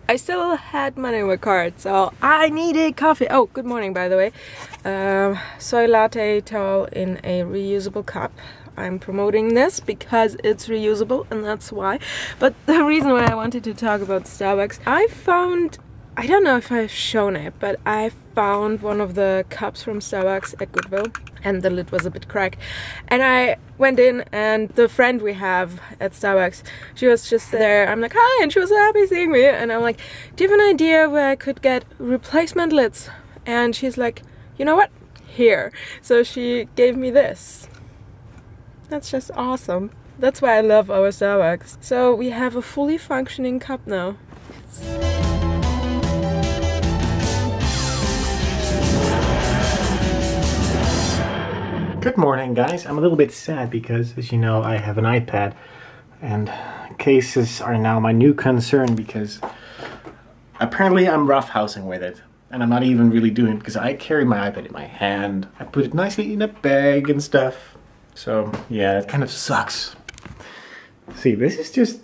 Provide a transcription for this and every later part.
I still had money in my card, so I needed coffee. Oh, good morning, by the way. Soy latte tall in a reusable cup. I'm promoting this because it's reusable, and that's why. But the reason why I wanted to talk about Starbucks, I found, I don't know if I've shown it, but I found one of the cups from Starbucks at Goodwill, and the lid was a bit cracked. And I went in, and the friend we have at Starbucks, she was just there. I'm like, hi, and she was so happy seeing me. And I'm like, do you have an idea where I could get replacement lids? And she's like, you know what? Here. So she gave me this. That's just awesome. That's why I love our Starbucks. So we have a fully functioning cup now. Good morning, guys. I'm a little bit sad because, as you know, I have an iPad and cases are now my new concern because apparently I'm roughhousing with it. And I'm not even really doing it because I carry my iPad in my hand. I put it nicely in a bag and stuff. So, yeah, it kind of sucks. See, this is just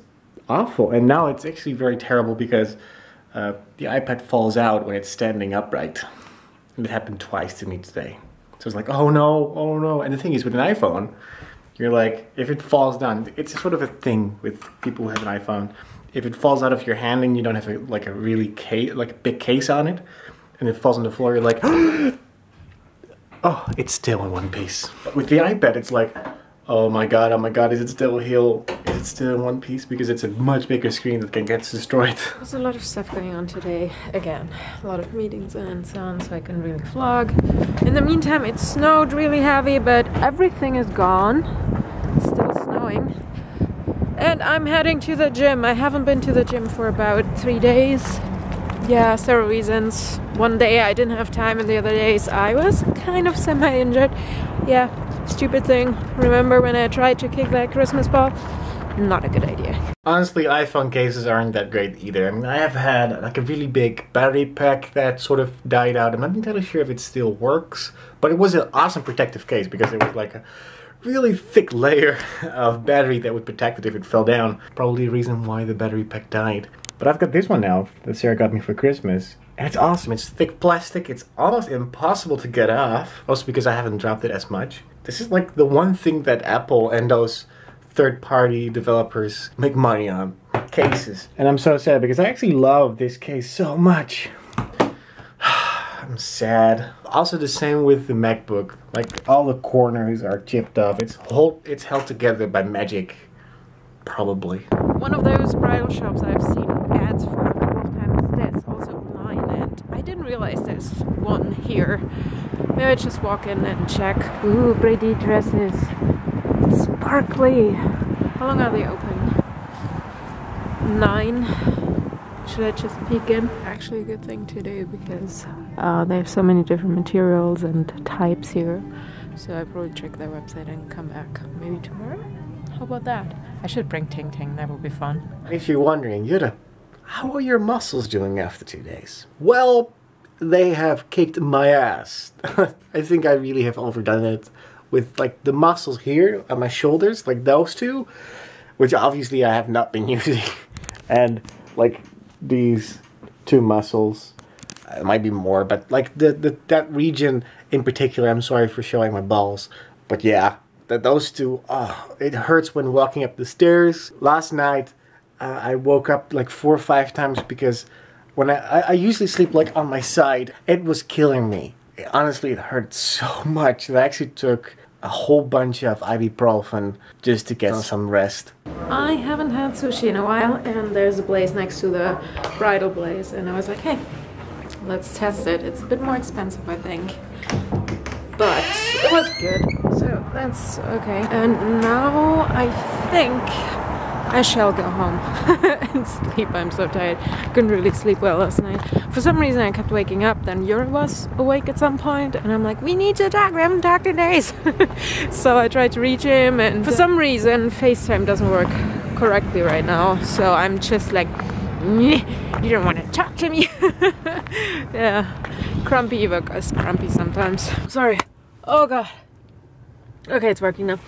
awful. And now it's actually very terrible because the iPad falls out when it's standing upright. And it happened twice to me today. So it's like, oh no, oh no. And the thing is, with an iPhone, you're like, if it falls down, it's sort of a thing with people who have an iPhone. If it falls out of your hand and you don't have a really big case on it, and it falls on the floor, you're like, oh, it's still in one piece. But with the iPad, it's like, oh my god, is it still is it still in one piece? Because it's a much bigger screen that can get destroyed. There's a lot of stuff going on today. Again, a lot of meetings and so on, so I can really vlog. In the meantime, it snowed really heavy, but everything is gone. It's still snowing. And I'm heading to the gym. I haven't been to the gym for about 3 days. Yeah, several reasons. One day I didn't have time, and the other days I was kind of semi-injured. Yeah, stupid thing. Remember when I tried to kick that Christmas ball? Not a good idea. Honestly, iPhone cases aren't that great either. I mean, I have had like a really big battery pack that sort of died out. I'm not entirely sure if it still works, but it was an awesome protective case because it was like a really thick layer of battery that would protect it if it fell down. Probably the reason why the battery pack died. But I've got this one now that Sarah got me for Christmas. And it's awesome. It's thick plastic. It's almost impossible to get off. Also because I haven't dropped it as much. This is like the one thing that Apple and those third-party developers make money on. Cases. And I'm so sad because I actually love this case so much. I'm sad. Also the same with the MacBook. Like all the corners are chipped off. It's held together by magic. Probably. One of those bridal shops I've seen ads for a couple of times is this, also mine, and I didn't realize there's one here. Maybe I just walk in and check. Ooh, pretty dresses. Sparkly. How long are they open? 9. Should I just peek in? Actually a good thing to do because they have so many different materials and types here. So I probably check their website and come back maybe tomorrow. How about that? I should bring Ting Ting, that would be fun. If you're wondering, Jurre, how are your muscles doing after 2 days? Well, they have kicked my ass. I think I really have overdone it with like the muscles here on my shoulders, like those two, which obviously I have not been using. And like these 2 muscles, it might be more, but like that region in particular, I'm sorry for showing my balls, but yeah. Those 2, it hurts when walking up the stairs. Last night, I woke up like 4 or 5 times because when I usually sleep like on my side, it was killing me. Honestly, it hurt so much that I actually took a whole bunch of ibuprofen just to get some rest. I haven't had sushi in a while, and there's a place next to the bridal place, and I was like, hey, let's test it. It's a bit more expensive, I think. But it was good, so that's okay. And now I think I shall go home and sleep. I'm so tired. Couldn't really sleep well last night. For some reason I kept waking up, then Jurre was awake at some point, and I'm like, we need to talk, we haven't talked in days. So I tried to reach him, and for some reason FaceTime doesn't work correctly right now. So I'm just like, you don't want to talk to me. Yeah, grumpy Eva is grumpy sometimes. Sorry. Oh god. Okay, it's working now.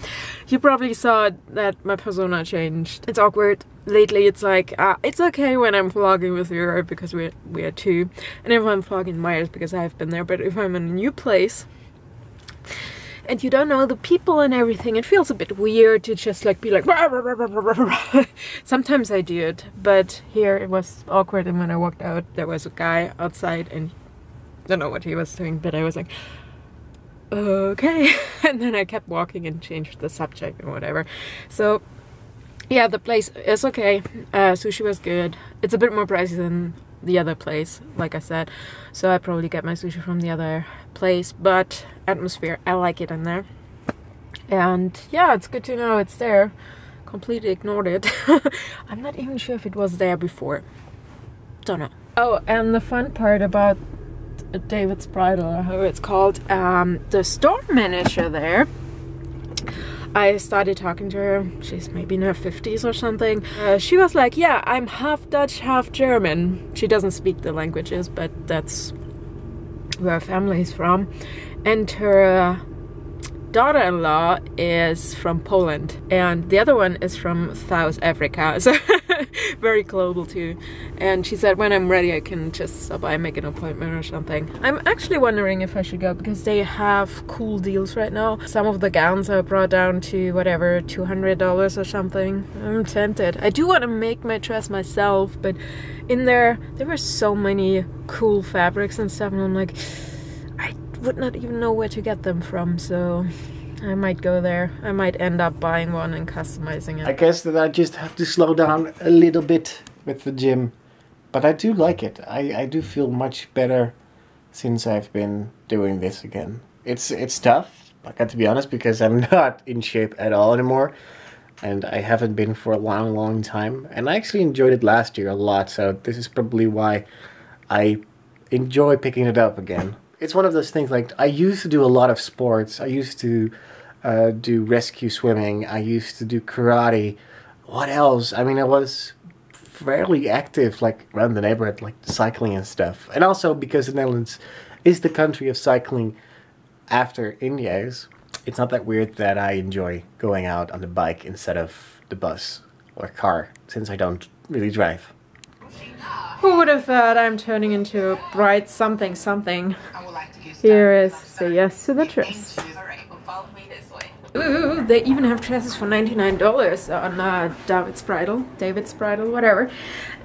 You probably saw that my persona changed. It's awkward. Lately it's like, it's okay when I'm vlogging with you because we are two. And if I'm vlogging Myers because I've been there. But if I'm in a new place and you don't know the people and everything, it feels a bit weird to just like be like rah, rah, rah, rah, rah, rah. Sometimes I do it, but here it was awkward. And when I walked out, there was a guy outside and I don't know what he was doing, but I was like, okay. And then I kept walking and changed the subject and whatever. So yeah, the place is okay. Sushi was good. It's a bit more pricey than the other place, like I said, so I probably get my sushi from the other place, but atmosphere, I like it in there. And yeah, it's good to know it's there. Completely ignored it. I'm not even sure if it was there before. Don't know. Oh, and the fun part about David's Bridal, or how it's called, the store manager there, I started talking to her. She's maybe in her 50s or something. She was like, yeah, I'm half Dutch, half German. She doesn't speak the languages, but that's where her family is from. And her daughter-in-law is from Poland, and the other one is from South Africa, so very global too. And she said when I'm ready I can just stop by and make an appointment or something. I'm actually wondering if I should go because they have cool deals right now. Some of the gowns are brought down to whatever, $200 or something. I'm tempted. I do want to make my dress myself, but in there were so many cool fabrics and stuff, and I'm like, I would not even know where to get them from, so I might go there. I might end up buying one and customizing it. I guess that I just have to slow down a little bit with the gym, but I do like it. I do feel much better since I've been doing this again. It's tough, I got to be honest, because I'm not in shape at all anymore, and I haven't been for a long time, and I actually enjoyed it last year a lot, so this is probably why I enjoy picking it up again. It's one of those things, like, I used to do a lot of sports. I used to do rescue swimming. I used to do karate. What else? I mean, I was fairly active, like, around the neighborhood, like, cycling and stuff. And also, because the Netherlands is the country of cycling after India is, it's not that weird that I enjoy going out on the bike instead of the bus or car, since I don't really drive. Who would have thought I'm turning into a bride something. Here is Say Yes to the Dress. Ooh, they even have dresses for $99 on David's Bridal, whatever.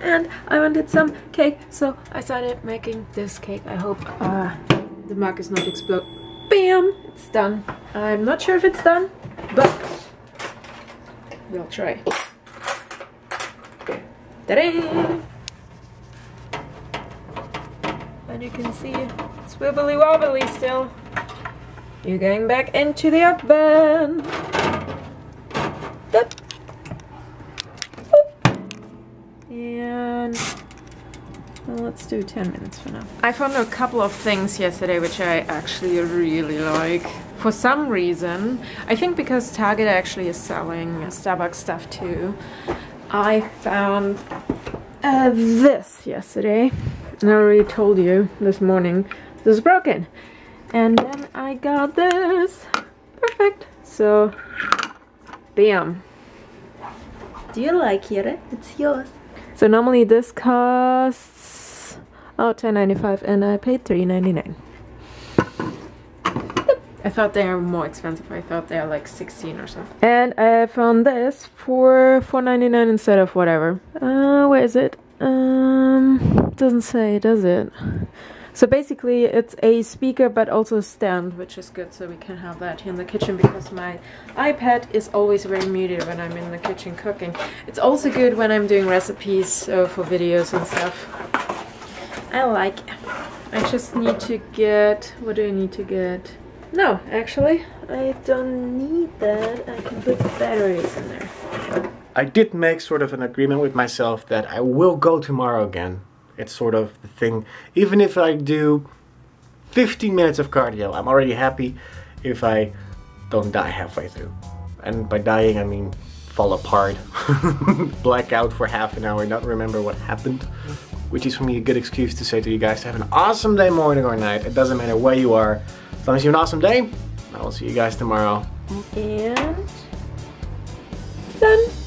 And I wanted some cake, so I started making this cake. I hope the mug is not explode. Bam! It's done. I'm not sure if it's done, but we'll try. Ta-da! And you can see it's wibbly wobbly still. You're going back into the oven. And well, let's do 10 minutes for now. I found a couple of things yesterday which I actually really like. For some reason, I think because Target actually is selling Starbucks stuff too, I found this yesterday. And I already told you this morning, this is broken. And then I got this. Perfect. So, bam. Do you like it? It's yours. So normally this costs $10.95 and I paid $3.99. I thought they were more expensive. I thought they were like 16 or something. And I found this for $4.99 instead of whatever. Where is it? Doesn't say, does it? So basically it's a speaker but also a stand, which is good, so we can have that here in the kitchen because my iPad is always very muted when I'm in the kitchen cooking. It's also good when I'm doing recipes for videos and stuff. I like it. I just need to get, what do I need to get? No, actually, I don't need that. I can put batteries in there. I did make sort of an agreement with myself that I will go tomorrow again. It's sort of the thing. Even if I do 15 minutes of cardio, I'm already happy if I don't die halfway through. And by dying, I mean fall apart. Black out for half an hour, not remember what happened. Which is for me a good excuse to say to you guys to have an awesome day, morning or night. It doesn't matter where you are. As long as you have an awesome day, I will see you guys tomorrow. And Done.